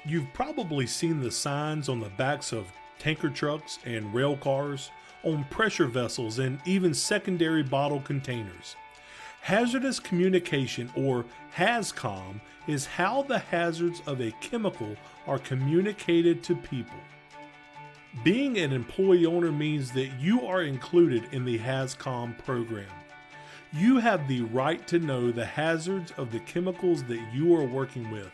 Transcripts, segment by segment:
You've probably seen the signs on the backs of tanker trucks and rail cars, on pressure vessels, and even secondary bottle containers. Hazardous communication, or HazCom, is how the hazards of a chemical are communicated to people. Being an employee owner means that you are included in the HazCom program. You have the right to know the hazards of the chemicals that you are working with.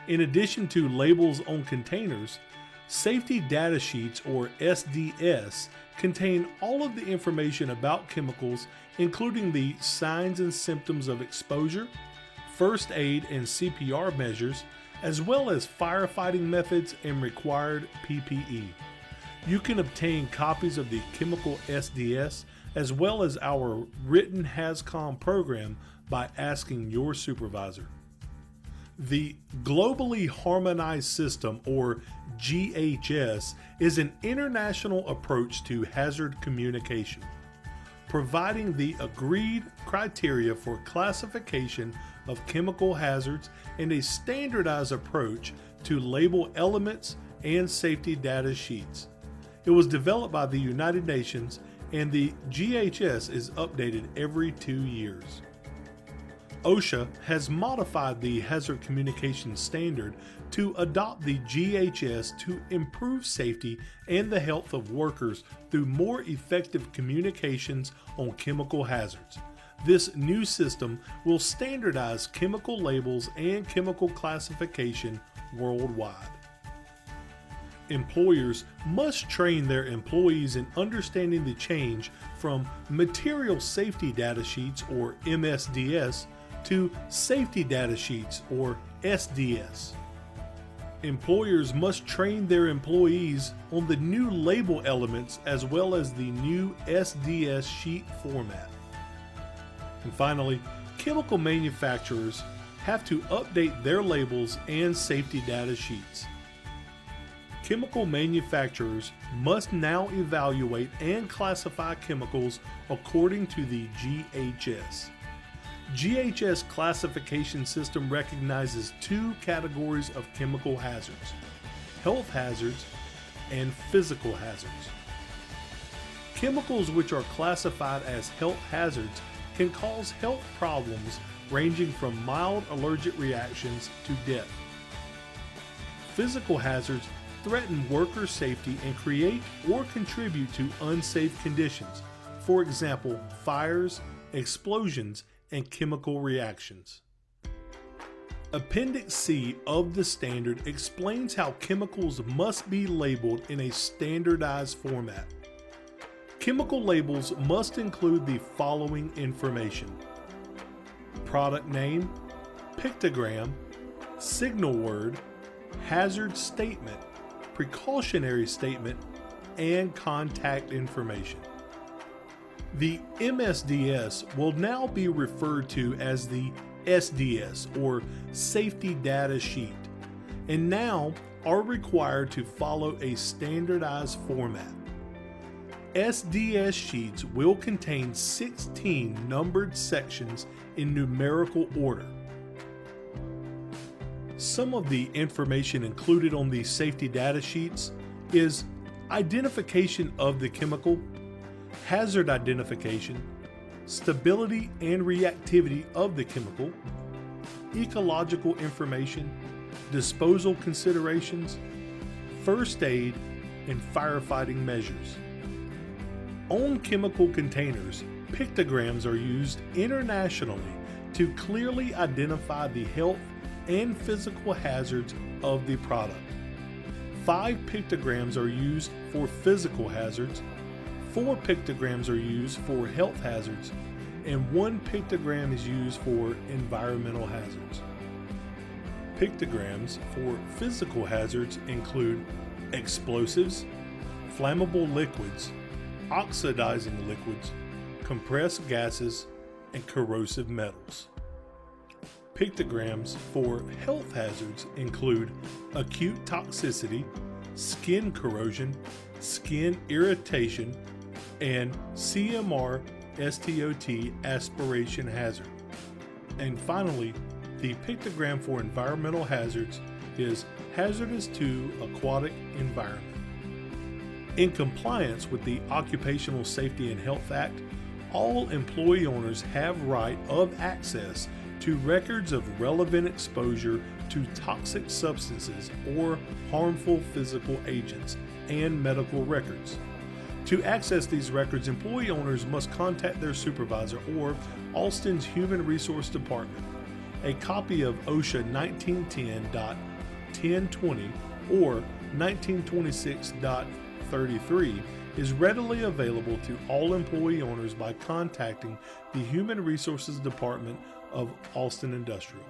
In addition to labels on containers, safety data sheets, or SDS, contain all of the information about chemicals, including the signs and symptoms of exposure, first aid and CPR measures, as well as firefighting methods and required PPE. You can obtain copies of the chemical SDS as well as our written HazCom program by asking your supervisor. The Globally Harmonized System, or GHS, is an international approach to hazard communication, providing the agreed criteria for classification of chemical hazards and a standardized approach to label elements and safety data sheets. It was developed by the United Nations, and the GHS is updated every 2 years. OSHA has modified the hazard communication standard to adopt the GHS to improve safety and the health of workers through more effective communications on chemical hazards. This new system will standardize chemical labels and chemical classification worldwide. Employers must train their employees in understanding the change from material safety data sheets, or MSDS, to safety data sheets, or SDS. Employers must train their employees on the new label elements as well as the new SDS sheet format. And finally, chemical manufacturers have to update their labels and safety data sheets. Chemical manufacturers must now evaluate and classify chemicals according to the GHS. GHS classification system recognizes 2 categories of chemical hazards: health hazards and physical hazards. Chemicals which are classified as health hazards can cause health problems ranging from mild allergic reactions to death. Physical hazards threaten worker safety and create or contribute to unsafe conditions, for example, fires, explosions, and chemical reactions. Appendix C of the standard explains how chemicals must be labeled in a standardized format. Chemical labels must include the following information: product name, pictogram, signal word, hazard statement, precautionary statement, and contact information. The MSDS will now be referred to as the SDS, or Safety Data Sheet, and now are required to follow a standardized format. SDS sheets will contain 16 numbered sections in numerical order. Some of the information included on these safety data sheets is identification of the chemical, hazard identification, stability and reactivity of the chemical, ecological information, disposal considerations, first aid, and firefighting measures. On chemical containers, pictograms are used internationally to clearly identify the health and physical hazards of the product. 5 pictograms are used for physical hazards, 4 pictograms are used for health hazards, and 1 pictogram is used for environmental hazards. Pictograms for physical hazards include explosives, flammable liquids, oxidizing liquids, compressed gases, and corrosive metals. Pictograms for health hazards include acute toxicity, skin corrosion, skin irritation, and CMR STOT aspiration hazard. And finally, the pictogram for environmental hazards is hazardous to aquatic environment. In compliance with the Occupational Safety and Health Act, all employee owners have right of access to records of relevant exposure to toxic substances or harmful physical agents and medical records. To access these records, employee owners must contact their supervisor or Alston's Human Resource Department. A copy of OSHA 1910.1020 or 1926.33 is readily available to all employee owners by contacting the Human Resources Department of Alston Industrial.